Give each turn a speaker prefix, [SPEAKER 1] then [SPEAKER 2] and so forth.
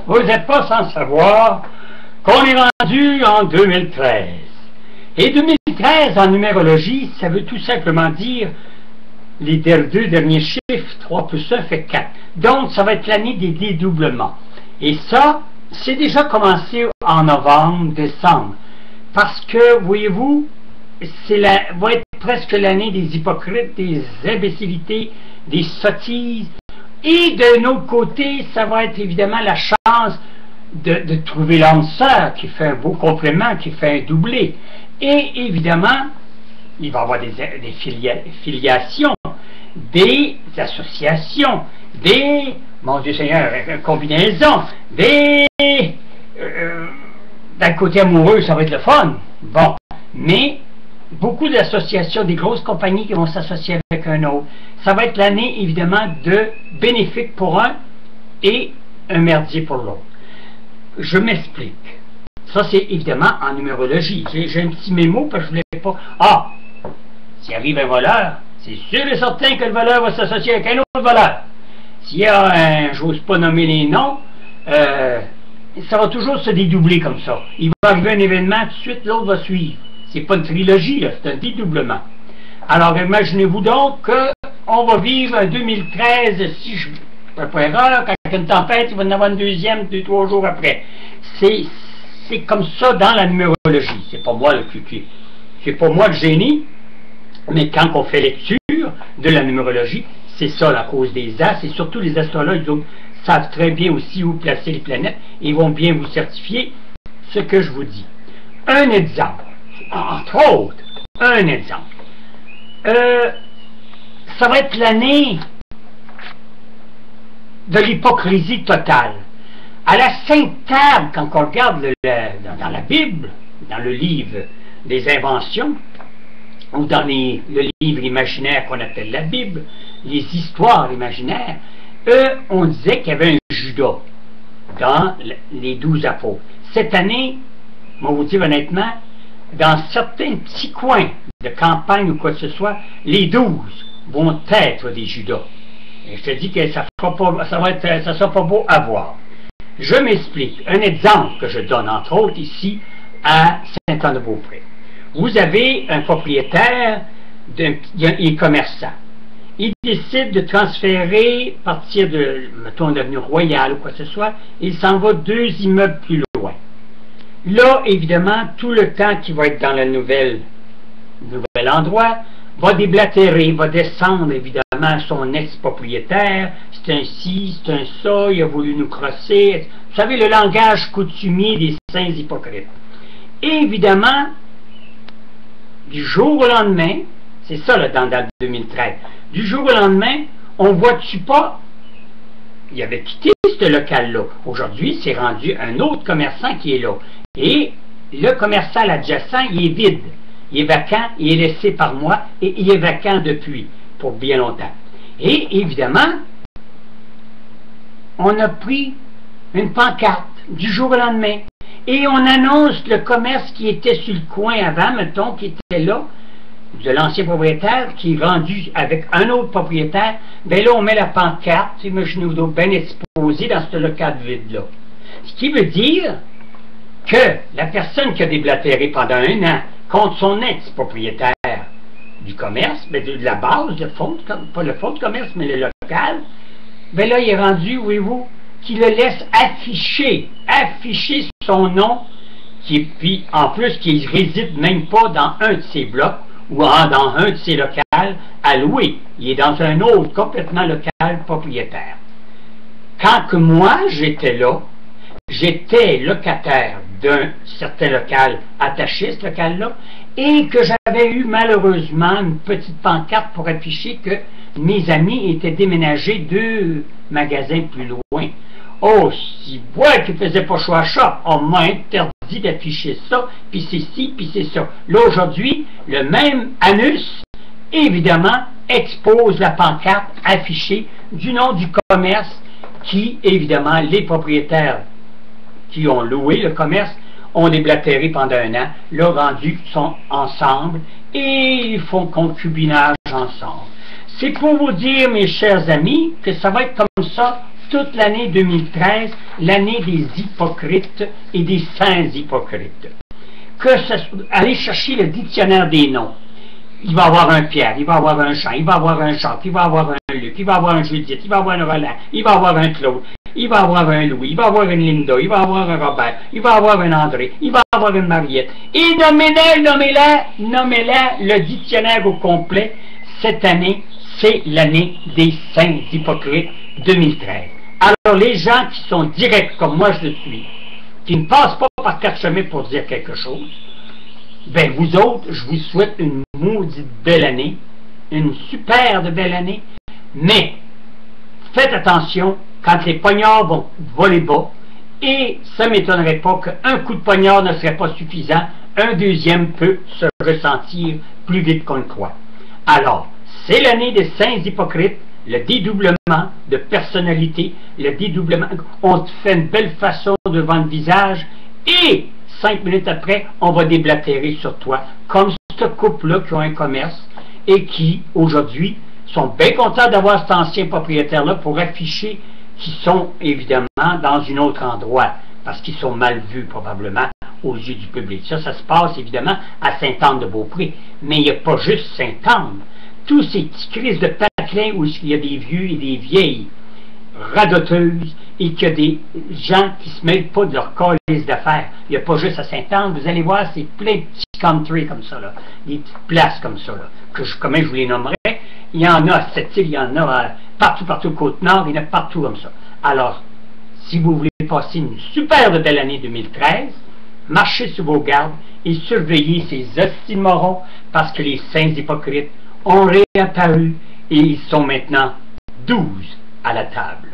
[SPEAKER 1] Vous n'êtes pas sans savoir qu'on est rendu en 2013. Et 2013 en numérologie, ça veut tout simplement dire les deux derniers chiffres, 3 plus 1 fait 4. Donc, ça va être l'année des dédoublements. Et ça, c'est déjà commencé en novembre, décembre. Parce que, voyez-vous, va être presque l'année des hypocrites, des imbécilités, des sottises. Et de notre côté, ça va être évidemment la chance de trouver l'âme sœur qui fait un beau complément, qui fait un doublé. Et évidemment, il va y avoir des filiations, des associations, des, mon Dieu Seigneur, combinaisons, d'un côté amoureux, ça va être le fun. Bon, mais beaucoup d'associations, des grosses compagnies qui vont s'associer avec un autre. Ça va être l'année, évidemment, de bénéfique pour un et un merdier pour l'autre. Je m'explique. Ça, c'est évidemment en numérologie. J'ai un petit mémo parce que je ne voulais pas... Ah! S'il arrive un voleur, c'est sûr et certain que le voleur va s'associer avec un autre voleur. S'il y a un... j'ose pas nommer les noms, ça va toujours se dédoubler comme ça. Il va arriver un événement, tout de suite, l'autre va suivre. C'est pas une trilogie, c'est un dédoublement. Alors, imaginez-vous donc qu'on va vivre un 2013, si je ne fais pas erreur, quand il y a une tempête, il va y en avoir une deuxième, 2-3 jours après. C'est comme ça dans la numérologie. C'est pas moi c'est pas moi le génie, mais quand on fait lecture de la numérologie, c'est ça la cause des as, et surtout les astrologues donc, savent très bien aussi où placer les planètes et vont bien vous certifier ce que je vous dis. Un exemple, entre autres, un exemple. Ça va être l'année de l'hypocrisie totale. À la Sainte Table, quand on regarde dans la Bible, dans le livre des inventions, ou dans le livre imaginaire qu'on appelle la Bible, les histoires imaginaires, on disait qu'il y avait un Judas dans les 12 apôtres. Cette année, moi vous dire honnêtement, dans certains petits coins de campagne ou quoi que ce soit, les 12 vont être des Judas. Et je te dis que ça sera pas beau à voir. Je m'explique. Un exemple que je donne, entre autres, ici, à Saint-Anne-de-Beaupré. Vous avez un propriétaire, il est commerçant. Il décide de transférer, à partir de, mettons, l'avenue Royale ou quoi que ce soit, il s'en va 2 immeubles plus loin. Là, évidemment, tout le temps qu'il va être dans le nouvel endroit, va déblatérer, va descendre, évidemment, son ex-propriétaire, c'est un ci, c'est un ça, il a voulu nous crosser. Vous savez, le langage coutumier des saints hypocrites. Et évidemment, du jour au lendemain, c'est ça là, dans 2013, du jour au lendemain, on voit-tu pas, il avait quitté ce local-là. Aujourd'hui, c'est rendu un autre commerçant qui est là. Et le commerçant adjacent, il est vide. Il est vacant, il est laissé par moi, et il est vacant depuis, pour bien longtemps. Et évidemment, on a pris une pancarte du jour au lendemain, et on annonce le commerce qui était sur le coin avant, mettons, qui était là, de l'ancien propriétaire, qui est rendu avec un autre propriétaire. Bien là, on met la pancarte, imaginez-vous donc, bien exposée dans ce local vide-là. Ce qui veut dire que la personne qui a déblatéré pendant 1 an contre son ex-propriétaire du commerce, mais de la base, le fonds, pas le fonds de commerce, mais le local, bien là, il est rendu, voyez-vous, qui le laisse afficher son nom, puis en plus, qu'il ne réside même pas dans un de ses blocs, ou dans un de ses locales à louer. Il est dans un autre, complètement local propriétaire. Quand que moi, j'étais là, j'étais locataire d'un certain local attaché, ce local-là, et que j'avais eu malheureusement une petite pancarte pour afficher que mes amis étaient déménagés 2 magasins plus loin. Oh, si moi qui faisais pas choix à chat, on m'a interdit d'afficher ça, puis c'est ci, puis c'est ça. Là, aujourd'hui, le même anus, évidemment, expose la pancarte affichée du nom du commerce qui, évidemment, les propriétaires qui ont loué le commerce ont déblatéré pendant 1 an, là, rendus sont ensemble et ils font concubinage ensemble. C'est pour vous dire, mes chers amis, que ça va être comme ça toute l'année 2013 l'année des hypocrites et des saints hypocrites. Allez chercher le dictionnaire des noms. Il va y avoir un Pierre, il va y avoir un Jean, il va y avoir un Jacques, il va y avoir un Luc, il va y avoir un Judith, il va y avoir un Roland, il va y avoir un Claude, il va y avoir un Louis, il va y avoir une Linda, il va y avoir un Robert, il va y avoir un André, il va y avoir une Mariette. Et nommez-les le dictionnaire au complet. Cette année, c'est l'année des saints hypocrites 2013. Alors les gens qui sont directs comme moi je le suis, qui ne passent pas par quatre chemins pour dire quelque chose, ben vous autres, je vous souhaite une maudite belle année, une super de belle année, mais faites attention quand les poignards vont voler bas, et ça ne m'étonnerait pas qu'un coup de poignard ne serait pas suffisant, un deuxième peut se ressentir plus vite qu'on le croit. Alors, c'est l'année des saints hypocrites, le dédoublement de personnalité, le dédoublement, on te fait une belle façon devant le visage, et 5 minutes après, on va déblatérer sur toi, comme ce couple-là qui ont un commerce et qui, aujourd'hui, sont bien contents d'avoir cet ancien propriétaire-là pour afficher qu'ils sont, évidemment, dans un autre endroit, parce qu'ils sont mal vus, probablement, aux yeux du public. Ça se passe, évidemment, à Sainte-Anne-de-Beaupré. Mais il n'y a pas juste Sainte-Anne. Tous ces petits crises de patelins où il y a des vieux et des vieilles radoteuses et qu'il y a des gens qui ne se mêlent pas de leur calice d'affaires. Il n'y a pas juste à Sainte-Anne, vous allez voir, c'est plein de petits country comme ça, là, des petites places comme ça, là, comment je vous les nommerais. Il y en a à Sept-Îles, il y en a partout au Côte-Nord, il y en a partout comme ça. Alors, si vous voulez passer une super belle année 2013, marchez sur vos gardes et surveillez ces hosties de morons, parce que les saints hypocrites ont réapparu et ils sont maintenant 12 à la table.